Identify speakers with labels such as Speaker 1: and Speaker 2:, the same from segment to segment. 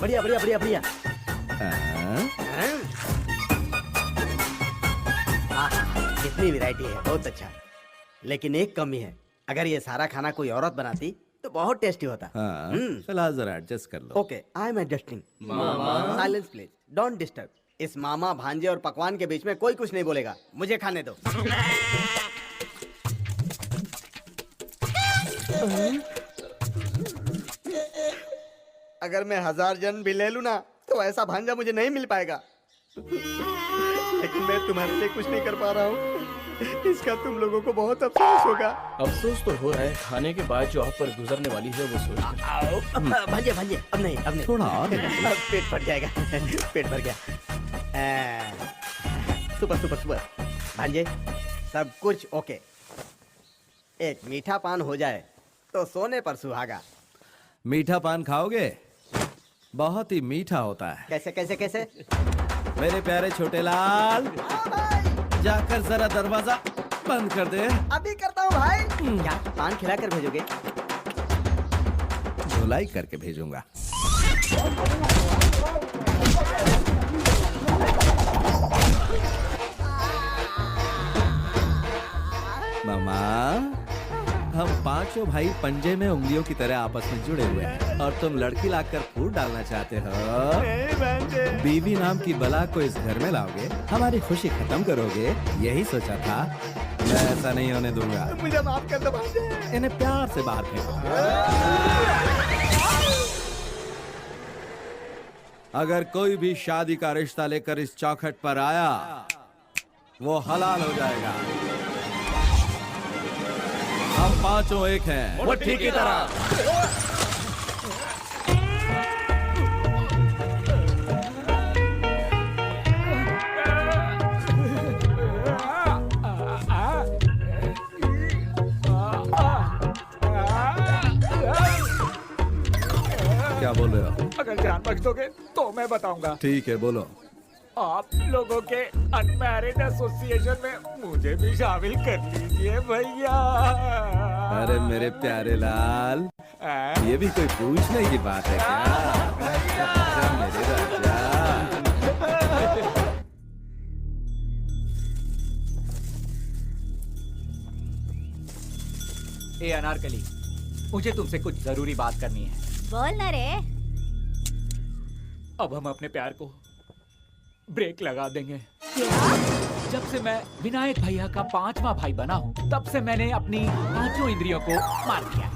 Speaker 1: बढ़िया बढ़िया बढ़िया बढ़िया। कितनी वैरायटी है, बहुत अच्छा। लेकिन एक कमी है, अगर ये सारा खाना कोई औरत बनाती तो बहुत टेस्टी होता।
Speaker 2: फिलहाल जरा एडजस्ट कर लो।
Speaker 1: Okay, I am adjusting. Silence please, don't disturb. इस मामा भांजे और पकवान के बीच में कोई कुछ नहीं बोलेगा, मुझे खाने दो। अगर मैं 1000 जन भी ले लूं ना तो ऐसा भांजा मुझे नहीं मिल पाएगा। लेकिन मैं तुम्हारे लिए कुछ नहीं कर पा रहा हूँ, इसका तुम लोगों को बहुत अफसोस होगा।
Speaker 3: अफसोस तो हो रहा है, खाने के बाद जो आप पर गुजरने वाली है वो सोच।
Speaker 1: भांजे भांजे, अब नहीं
Speaker 2: थोड़ा और।
Speaker 1: पेट भर जाएगा। पेट भर गया। सुपर सुपर सुपर भांजे, सब कुछ ओके। एक मीठा पान हो जाए तो सोने पर सुहागा।
Speaker 2: मीठा पान खाओगे? बहुत ही मीठा होता है।
Speaker 1: कैसे कैसे कैसे?
Speaker 2: मेरे प्यारे छोटे लाल, जाकर जरा दरवाजा बंद कर दे।
Speaker 1: अभी करता हूँ भाई। क्या पान खिला कर भेजोगे?
Speaker 2: धुलाई करके भेजूंगा। मामा, हम पांचों भाई पंजे में उंगलियों की तरह आपस में जुड़े हुए हैं और तुम लड़की लाकर फूट डालना चाहते हो। बीवी नाम की बला को इस घर में लाओगे, हमारी खुशी खत्म करोगे, यही सोचा था। मैं ऐसा नहीं होने दूंगा।
Speaker 1: मुझे माफ कर दो भांजे।
Speaker 2: इन्हें प्यार से बाहर फेंको। अगर कोई भी शादी का रिश्ता लेकर इस चौखट पर आया, वो हलाल हो जाएगा। हम पांचों एक हैं,
Speaker 3: मुट्ठी की तरह।
Speaker 2: क्या बोल रहे हो?
Speaker 4: अगर जान बख्श दोगे तो मैं बताऊंगा।
Speaker 2: ठीक है, बोलो।
Speaker 4: आप लोगों के अनमैरिड एसोसिएशन में मुझे भी शामिल कर लीजिए भैया।
Speaker 2: अरे मेरे प्यारे लाल, ये भी कोई पूछने की बात है क्या? राजा, मेरे राजा।
Speaker 4: ए अनारकली, मुझे तुमसे कुछ जरूरी बात करनी है।
Speaker 5: बोल ना रे।
Speaker 4: अब हम अपने प्यार को ब्रेक लगा देंगे। जब से मैं विनायक भैया का 5वां भाई बना हूँ, तब से मैंने अपनी 5 इंद्रियों को मार दिया।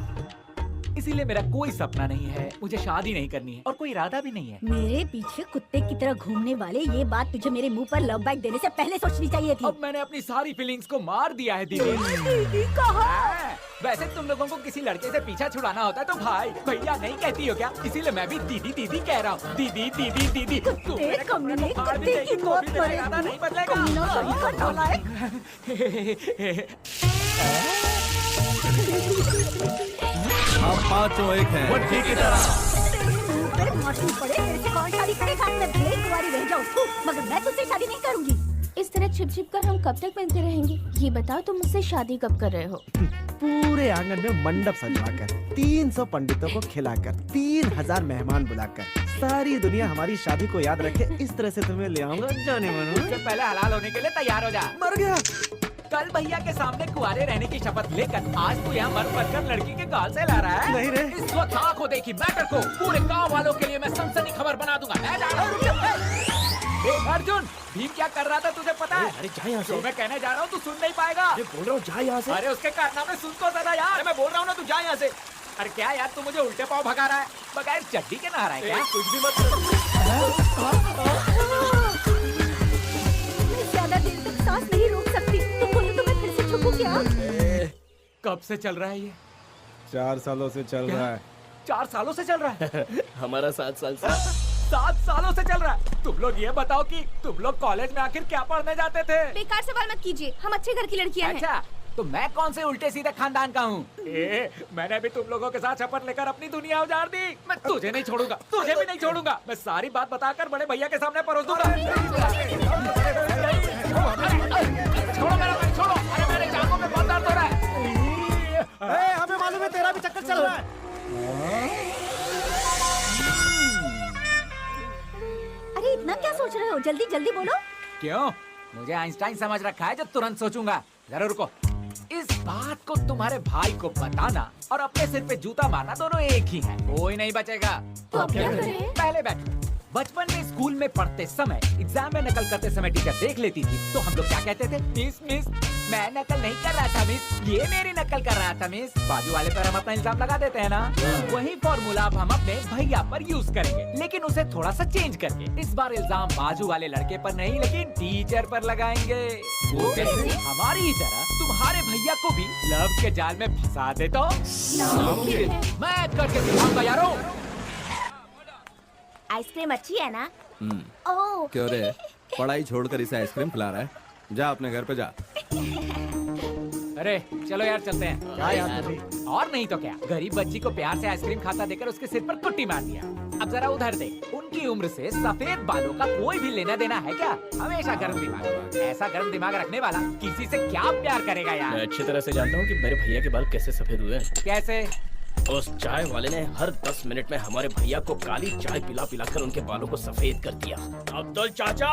Speaker 4: इसीलिए मेरा कोई सपना नहीं है, मुझे शादी नहीं करनी है और कोई इरादा भी नहीं है।
Speaker 5: मेरे पीछे कुत्ते की तरह घूमने वाले, ये बात तुझे मेरे मुंह पर लव बाइट देने से पहले सोचनी चाहिए थी।
Speaker 4: अब मैंने अपनी सारी फीलिंग्स को मार दिया है दीदी।
Speaker 5: दीदी कहा?
Speaker 4: वैसे तुम लोगों को किसी लड़के से पीछा छुड़ाना होता है तो भाई भैया नहीं कहती हो क्या? इसीलिए मैं भी दीदी दीदी कह रहा हूँ। दीदी दीदी दीदी।
Speaker 5: कुत्ते कमीने, कुत्ते की मौत मरे।
Speaker 4: इरादा नहीं बदलेगा।
Speaker 5: कमीना सही का नालायक।
Speaker 2: हम पांचों एक हैं,
Speaker 3: मुट्ठी की तरह।
Speaker 5: मुंह पर मासूम पड़े, तेरे से कौन शादी करेगा? मैं भले कुंवारी रह जाऊँ, मगर मैं तुझसे शादी नहीं करूंगी।
Speaker 6: इस तरह छिप छिप कर हम कब तक मिलते रहेंगे? ये बताओ, तुम मुझसे शादी कब कर रहे हो?
Speaker 1: पूरे आंगन में मंडप सजवाकर, 300 पंडितों को खिलाकर, 3000 मेहमान बुलाकर, सारी दुनिया हमारी शादी को याद रखे, इस तरह से तुम्हें ले आऊंगा। जाने मनो।
Speaker 4: उससे पहले हलाल होने के लिए तैयार हो जा।
Speaker 1: मर गया।
Speaker 4: कल भैया के सामने कुंवारे रहने की शपथ लेकर आज तू यहाँ मर बनकर लड़की के गाल से ला रहा है।
Speaker 1: नहीं रे।
Speaker 4: इस वक्त आंखों देखी मैटर को पूरे गांव वालों के लिए मैं सनसनी खबर बना दूंगा। मैं जा रहा हूँ। अर्जुन, भीम क्या कर रहा था तुझे पता है?
Speaker 1: अरे जा यहाँ से।
Speaker 4: जो मैं कहने जा रहा हूँ तू सुन नहीं पाएगा।
Speaker 1: अरे बोल रहा हूँ जा यहाँ से।
Speaker 4: अरे उसके कारनामे सुन तो जरा यार। अरे मैं बोल रहा हूँ ना, तू जा यहाँ से। अरे क्या यार, तू मुझे उल्टे पाँव भगा रहा है? बगैर चड्डी के नहा रहा है क्या? कुछ भी मत।
Speaker 5: मैं ज्यादा देर तक सांस नहीं रोक सकती। तुम बोलो तो मैं फिर से छुपूं क्या?
Speaker 4: कब से चल रहा है ये?
Speaker 7: 4 सालों से चल रहा है।
Speaker 4: 4 सालों से चल रहा है।
Speaker 3: हमारा 7 साल से।
Speaker 4: 7 सालों से चल रहा है। तुम लोग ये बताओ कि तुम लोग कॉलेज में आखिर क्या पढ़ने जाते थे?
Speaker 6: बेकार सवाल मत कीजिए, हम अच्छे घर की लड़कियां हैं।
Speaker 4: अच्छा, तो मैं कौन से उल्टे सीधे खानदान का हूँ? मैंने भी तुम लोगों के साथ शपथ लेकर अपनी दुनिया उजाड़ दी। मैं तुझे नहीं छोड़ूंगा, तुझे भी नहीं छोड़ूंगा। मैं सारी बात बताकर बड़े भैया के सामने परोस दूंगा। छोड़ो मेरा भाई, छोड़ो। अरे मेरे जांघों में बहुत दर्द हो रहा है।
Speaker 1: हमें मालूम है तेरा भी चक्कर चल रहा है।
Speaker 5: रहे हो? जल्दी जल्दी बोलो।
Speaker 4: क्यों? मुझे आइंस्टाइन समझ रखा है जो तुरंत सोचूंगा। जरा रुको। इस बात को तुम्हारे भाई को बताना और अपने सिर पे जूता मारना दोनों एक ही है। कोई नहीं बचेगा।
Speaker 6: तो अब क्या करें?
Speaker 4: पहले बैठो। बचपन में स्कूल में पढ़ते समय एग्जाम में नकल करते समय टीचर देख लेती थी तो हम लोग क्या कहते थे? मिस मिस मैं नकल नहीं कर रहा था मिस, ये मेरी नकल कर रहा था मिस। बाजू वाले पर हम अपना इल्जाम लगा देते हैं ना। वही फॉर्मूला अब हम अपने भैया पर यूज करेंगे, लेकिन उसे थोड़ा सा चेंज करके। इस बार इल्जाम बाजू वाले लड़के पर नहीं लेकिन टीचर पर लगाएंगे। वो कैसे? हमारी ही तरह तुम्हारे भैया को भी लव के जाल में फंसा दे तो मैं करके दिखाऊंगा यारो।
Speaker 5: आइसक्रीम अच्छी है ना?
Speaker 6: ओह
Speaker 2: क्यों रे, पढ़ाई छोड़कर इसे आइसक्रीम खिला रहा है? जा अपने घर पे जा।
Speaker 4: अरे चलो यार चलते हैं।
Speaker 1: क्या याद कर रही?
Speaker 4: और नहीं तो क्या, गरीब बच्ची को प्यार से आइसक्रीम खाता देकर उसके सिर पर कुट्टी मार दिया। अब जरा उधर देख, उनकी उम्र से सफेद बालों का कोई भी लेना देना है क्या? हमेशा गर्म दिमाग। ऐसा गर्म दिमाग रखने वाला किसी से क्या प्यार करेगा
Speaker 3: मैं
Speaker 4: यार?
Speaker 3: अच्छी तरह से जानता हूँ कि मेरे भैया के बाल कैसे सफेद हुए हैं।
Speaker 4: कैसे?
Speaker 3: उस चाय वाले ने हर 10 मिनट में हमारे भैया को काली चाय पिला पिलाकर उनके बालों को सफेद कर दिया। अब्दुल चाचा!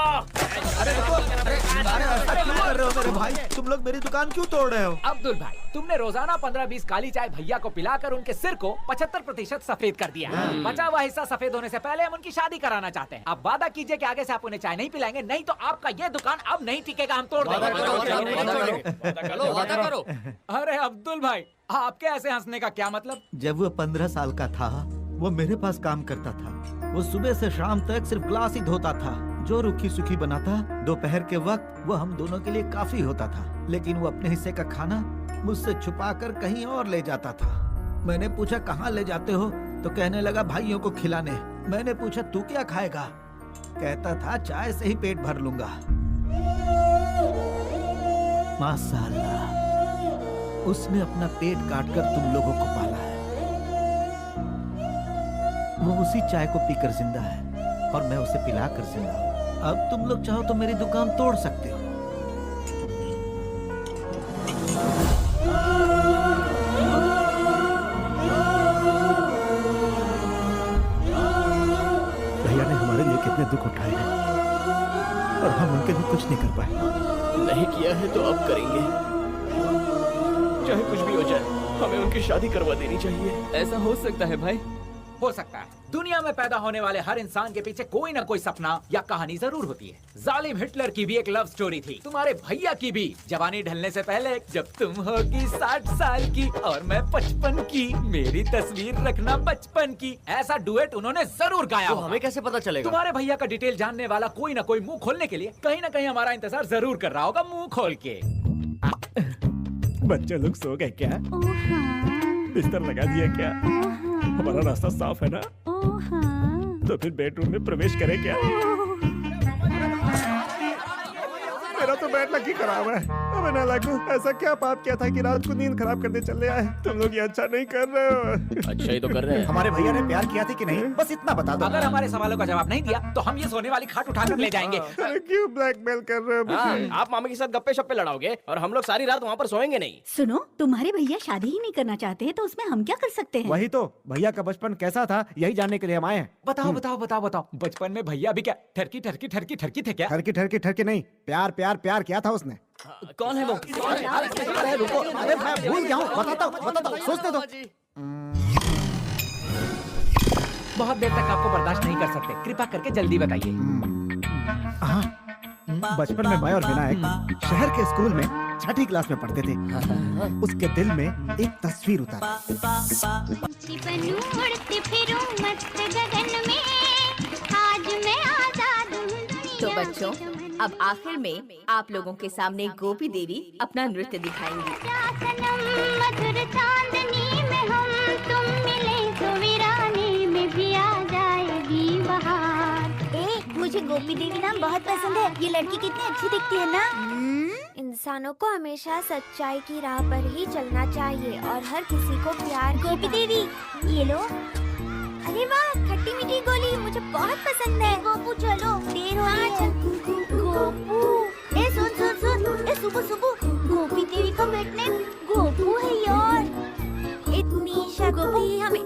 Speaker 1: मेरे भाई, तुम लोग मेरी दुकान क्यों तोड़ रहे हो?
Speaker 4: अब्दुल भाई, तुमने रोजाना 15-20 काली चाय भैया को पिलाकर उनके सिर को 75% सफेद कर दिया। बचा हुआ हिस्सा सफेद होने से पहले हम उनकी शादी कराना चाहते हैं। अब वादा कीजिए कि आगे से आप उन्हें चाय नहीं पिलाएंगे, नहीं तो आपका ये दुकान अब नहीं टिकेगा। हम तोड़ देंगे। अरे अब्दुल भाई, आपके ऐसे हंसने का क्या मतलब?
Speaker 8: जब वो 15 साल का था वो मेरे पास काम करता था। वो सुबह से शाम तक सिर्फ ग्लास ही धोता था। जो रूखी सूखी बनाता दोपहर के वक्त वो हम दोनों के लिए काफी होता था, लेकिन वो अपने हिस्से का खाना मुझसे छुपाकर कहीं और ले जाता था। मैंने पूछा कहाँ ले जाते हो तो कहने लगा भाइयों को खिलाने। मैंने पूछा तू क्या खाएगा? कहता था चाय से ही पेट भर लूंगा। माशाअल्लाह, उसने अपना पेट काटकर तुम लोगों को पाला है। वो उसी चाय को पीकर जिंदा है और मैं उसे पिलाकर जिंदा हूँ। अब तुम लोग चाहो तो मेरी दुकान तोड़ सकते हो।
Speaker 1: भैया ने हमारे लिए कितने दुख उठाए हैं और हम उनके लिए कुछ नहीं कर पाए।
Speaker 3: नहीं किया है तो अब करेंगे। चाहे कुछ भी हो जाए, हमें उनकी शादी करवा देनी चाहिए।
Speaker 9: ऐसा हो सकता है भाई?
Speaker 4: हो सकता है। दुनिया में पैदा होने वाले हर इंसान के पीछे कोई ना कोई सपना या कहानी जरूर होती है। जालिम हिटलर की भी एक लव स्टोरी थी, तुम्हारे भैया की भी। जवानी ढलने से पहले, जब तुम होगी 60 साल की और मैं 55 की, मेरी तस्वीर रखना बचपन की। ऐसा डुएट उन्होंने जरूर गाया।
Speaker 3: तो हमें कैसे पता चलेगा?
Speaker 4: तुम्हारे भैया का डिटेल जानने वाला कोई ना कोई मुंह खोलने के लिए कहीं ना कहीं हमारा इंतजार जरूर कर रहा होगा, मुंह खोल के।
Speaker 1: बच्चे लोग सो गए क्या? बिस्तर लगा दिया क्या? हमारा रास्ता साफ है ना? तो फिर बेडरूम में प्रवेश करें क्या? मेरा तो बैड लक ही खराब है। अबे नालायकों, ऐसा क्या पाप किया था कि रात को नींद खराब करने चले आए? तुम लोग ये अच्छा नहीं कर रहे हो।
Speaker 3: अच्छा ही तो कर रहे हैं।
Speaker 1: हमारे भैया ने प्यार किया थी कि नहीं, बस इतना बता दो।
Speaker 4: अगर हमारे सवालों का जवाब नहीं दिया तो हम ये सोने वाली खाट उठाकर ले जाएंगे।
Speaker 1: अरे क्यों ब्लैकमेल कर रहे हो मुझे?
Speaker 3: आप मामा के साथ गप्पे शप्पे लड़ाओगे और हम लोग सारी रात वहाँ पर सोएंगे नहीं।
Speaker 5: सुनो, तुम्हारे भैया शादी ही नहीं करना चाहते हैं तो उसमें हम क्या कर सकते हैं?
Speaker 1: वही तो, भैया का बचपन कैसा था यही जानने के लिए हम आए हैं।
Speaker 4: बताओ बताओ बताओ बताओ, बचपन में भैया भी क्या ठरकी ठरकी ठरकी ठरकी थे क्या?
Speaker 1: ठरकी ठरकी ठरकी नहीं, प्यार प्यार प्यार किया था उसने।
Speaker 3: कौन है वो?
Speaker 1: अरे रुको, अरे मैं भूल गया हूँ, बताता हूँ, सोचने दो।
Speaker 4: बहुत देर तक आपको बर्दाश्त नहीं कर सकते, कृपा करके जल्दी बताइए।
Speaker 1: हाँ, बचपन में मैं और विनायक शहर के स्कूल में 6ठी क्लास में पढ़ते थे। उसके दिल में एक तस्वीर उतारा।
Speaker 6: उड़ती फिरूं मस्त गगन में, आज मैं आजाद हूं।
Speaker 10: तो बच्चों, अब आखिर में आप लोगों के सामने गोपी देवी अपना नृत्य दिखाएंगी।
Speaker 6: मधुर चांदनी में हम तुम मिले तो वीरानी में भी आ जाएगी बहार।
Speaker 5: मुझे गोपी देवी नाम बहुत पसंद है। ये लड़की कितनी अच्छी दिखती है ना?
Speaker 6: इंसानों को हमेशा सच्चाई की राह पर ही चलना चाहिए और हर किसी को प्यार।
Speaker 5: गोपी देवी, ये लो।
Speaker 6: अरे वाह, खट्टी मीठी गोली मुझे बहुत पसंद है।
Speaker 5: गोपू चलो, देर हो रही है। गोपू, ए सुन सुन सुन, ए सुबह सुबह गोपी देवी का बेट नेम गोपू है यार।
Speaker 6: इतनी शक्ति हमें